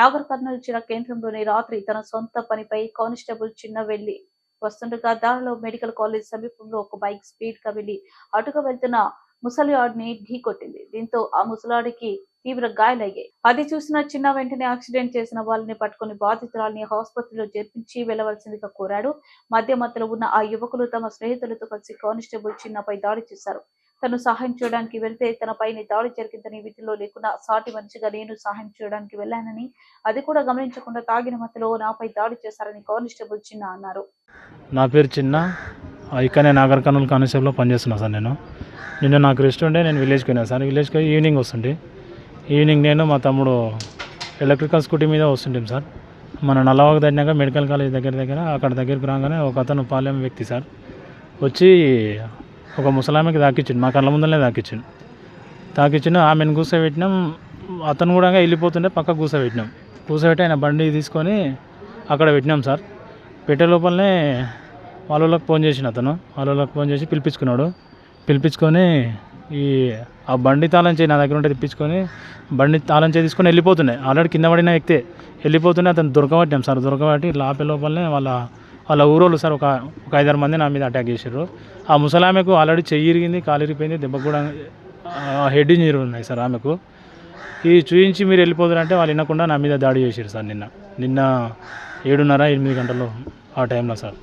నాగర్ కర్నూలు జిల్లా కేంద్రంలోని రాత్రి తన సొంత పనిపై కానిస్టేబుల్ చిన్న వెళ్లి వస్తుండగా దారిలో మెడికల్ కాలేజ్ సమీపంలో ఒక బైక్ స్పీడ్ గా వెళ్లి అటుగా వెళ్తున్న ముసలివాడిని ఢీకొట్టింది. దీంతో ఆ ముసలాడికి తీవ్ర గాయాలయ్యాయి. అది చూసిన చిన్న వెంటనే యాక్సిడెంట్ చేసిన వాళ్ళని పట్టుకుని బాధితురాలిని ఆసుపత్రిలో చేర్పించి వెళ్లవలసిందిగా కోరాడు. మధ్యలో ఉన్న ఆ యువకులు తమ స్నేహితులతో కలిసి కానిస్టేబుల్ చిన్నపై దాడి చేశారు. తను సహాయం చేయడానికి వెళ్తే తనపైన దాడి జరిగిందని, విధిలో లేకుండా సాటి మనిషిగా నేను సహాయం చేయడానికి వెళ్లానని, అది కూడా గమనించకుండా తాగిన మత్తులో నాపై దాడి చేశారని కానిస్టేబుల్ చిన్న అన్నారు. నా పేరు చిన్న. ఇక్కడనే నాగర్ కర్నూలు కానిస్టేబుల్లో పనిచేస్తున్నా సార్. నిన్న నాకు రెస్ట్ ఉండే నేను విలేజ్కి వెళ్ళాను సార్. విలేజ్కి ఈవినింగ్ వస్తుంటే నేను మా తమ్ముడు ఎలక్ట్రికల్ స్కూటీ మీద వస్తుంటాం సార్. మన నల్లవాగు దాటినాక మెడికల్ కాలేజ్ దగ్గర అక్కడ దగ్గరికి రాగానే ఒక అతను పాలెం వ్యక్తి సార్ వచ్చి ఒక ముసలామెకి తాకిచ్చిండు. మా కళ్ళ ముందరనే తాకిచ్చిండు. ఆమెను కూర్చోబెట్టినాం. అతను కూడా వెళ్ళిపోతుండే పక్క కూర్చోబెట్టి ఆయన బండి తీసుకొని అక్కడ పెట్టినాం సార్. పెట్టే లోపలనే వాళ్ళకి ఫోన్ చేసిన వాళ్ళకి ఫోన్ చేసి పిలిపించుకొని ఆ బండి తాళం చేయి నా దగ్గర ఉంటే తెప్పించుకొని బండి తాళం చేయి తీసుకొని వెళ్ళిపోతున్నాయి. ఆల్రెడీ కింద పడిన వ్యక్తే వెళ్ళిపోతుండే. అతను దొరకబట్టాం సార్. దొరకబట్టి లాపే లోపలనే వాళ్ళ ఊరోళ్ళు సార్ ఒక 5-6 మంది నా మీద అటాక్ చేశారు. ఆ ముసలామెకు ఆల్రెడీ చెయ్యి ఇరిగింది, కాలు ఇరిగిపోయింది, దెబ్బ కూడా హెడ్ ఇంజరీ ఉన్నాయి సార్ ఆమెకు. ఈ చూయించి మీరు వెళ్ళిపోతారంటే వాళ్ళు వినకుండా నా మీద దాడి చేశారు సార్. నిన్న 7:30-8 గంటల్లో ఆ టైంలో సార్.